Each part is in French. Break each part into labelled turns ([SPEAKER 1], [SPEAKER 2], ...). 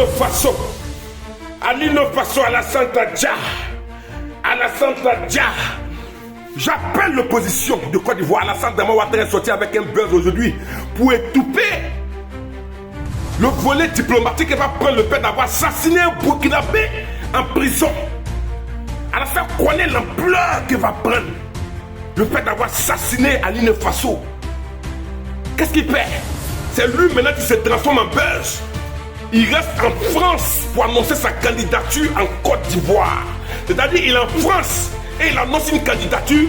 [SPEAKER 1] Faso. Alino Faso, Alassane Dja. Alassane Dja. J'appelle l'opposition de Côte d'Ivoire. Alassane Ouattara est sorti avec un buzz aujourd'hui pour étouffer le volet diplomatique et va prendre le fait d'avoir assassiné un Burkinabé en prison. Alassane connaît l'ampleur qu'il va prendre. Le fait d'avoir assassiné Alino Faso. Qu'est-ce qu'il fait? C'est lui maintenant qui se transforme en buzz. Il reste en France pour annoncer sa candidature en Côte d'Ivoire. C'est-à-dire qu'il est en France et il annonce une candidature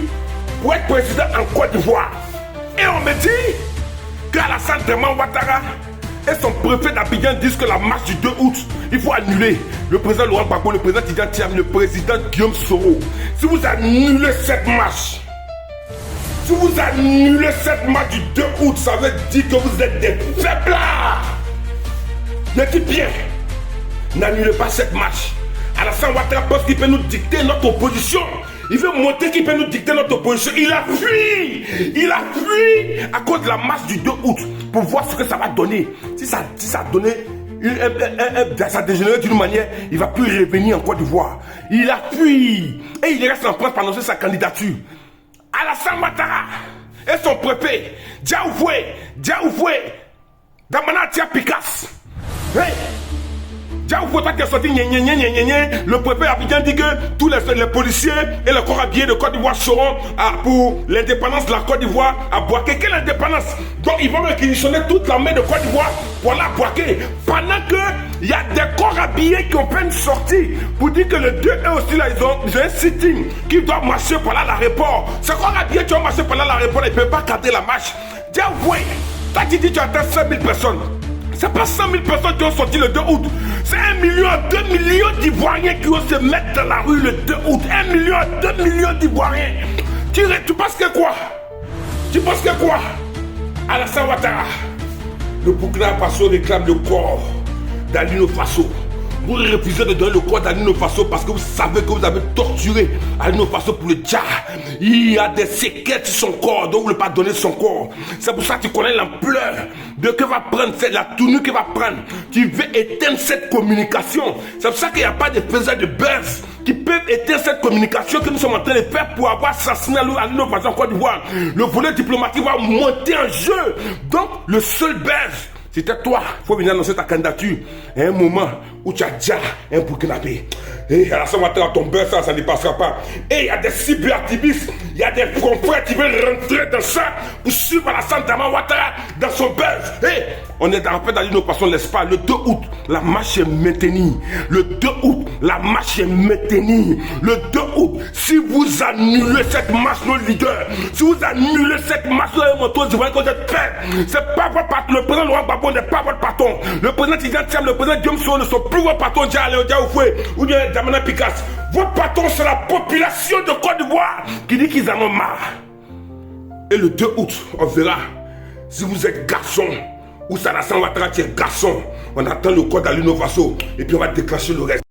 [SPEAKER 1] pour être président en Côte d'Ivoire. Et on me dit qu'Alassane Ouattara et son préfet d'Abidjan disent que la marche du 2 août, il faut annuler. Le président Laurent Gbagbo, le président Tidjane Thiam, le président Guillaume Soro. Si vous annulez cette marche, du 2 août, ça veut dire que vous êtes des faiblards. Ne dis bien, n'annulez pas cette marche. Alassane Ouattara pense qu'il peut nous dicter notre opposition. Il veut montrer qu'il peut nous dicter notre opposition. Il a fui à cause de la marche du 2 août pour voir ce que ça va donner. Si ça donnait, ça dégénère d'une manière, il ne va plus revenir en Côte d'Ivoire. Il a fui et il reste en France pour annoncer sa candidature. Alassane Ouattara et son préfet, Diaoufoué, Damana Tia Picasse. Hey! Diaoufoué, toi qui es sorti, le préfet Abidjan dit que tous les policiers et le corps habillé de Côte d'Ivoire seront pour l'indépendance de la Côte d'Ivoire à Bouaké. Quelle indépendance? Donc ils vont réquisitionner toute l'armée de Côte d'Ivoire pour aller à Bouaké. Pendant qu'il y a des corps habillés qui ont fait une sortie pour dire que les deux, eux aussi, là, ils ont un sitting qui doivent marcher pour aller à l'aéroport. Ces corps habillés qui ont marché pour aller à l'aéroport, ils ne peuvent pas cadrer la marche. Diaoufoué, toi qui dis que tu attends 5 000 personnes. C'est pas 100 000 personnes qui ont sorti le 2 août. C'est 1 million, 2 millions d'Ivoiriens qui vont se mettre dans la rue le 2 août. 1 million, 2 millions d'Ivoiriens. Tu penses que quoi? Alassane Ouattara, le Burkina Faso réclame le corps d'Alino Faso. Vous refusez de donner le corps d'Alino Faso parce que vous savez que vous avez torturé Alino Faso pour le Dja. Il y a des séquelles sur son corps, donc vous ne voulez pas donner son corps. C'est pour ça que tu connais l'ampleur de que va prendre, c'est la tournure qu'il va prendre. Tu veux éteindre cette communication. C'est pour ça qu'il n'y a pas de faiseurs de buzz qui peuvent éteindre cette communication que nous sommes en train de faire pour avoir assassiné Alino Faso en Côte d'Ivoire. Le volet diplomatique va monter en jeu. Donc, le seul buzz, c'était toi. Il faut venir annoncer ta candidature à un moment où tu as déjà un Burkinabé. Et Alassane Ouattara, ton beurre, ça ne passera pas. Et il y a des cyberactivistes, il y a des confrères qui veulent rentrer dans ça pour suivre Alassane Ouattara dans son buzz. Et on est en fait dans une opération, n'est-ce pas? Le 2 août, la marche est maintenue. Le 2 août, la marche est maintenue. Le 2 août, si vous annulez cette marche, nos leaders, si vous annulez cette marche, vous voyez que vous êtes prêts. C'est pas votre patron. Le président Laurent Gbagbo n'est pas votre patron. Le président Tidjane Thiam, le président Guillaume Soro ne sont plus votre patron. Diaoufoué ou bien Damana Picasse. Votre patron, c'est la population de Côte d'Ivoire qui dit qu'ils en ont marre. Et le 2 août, on verra si vous êtes garçon ou Alassane Ouattara qui est garçon. On attend le corps d'Alino Faso et puis on va déclencher le reste.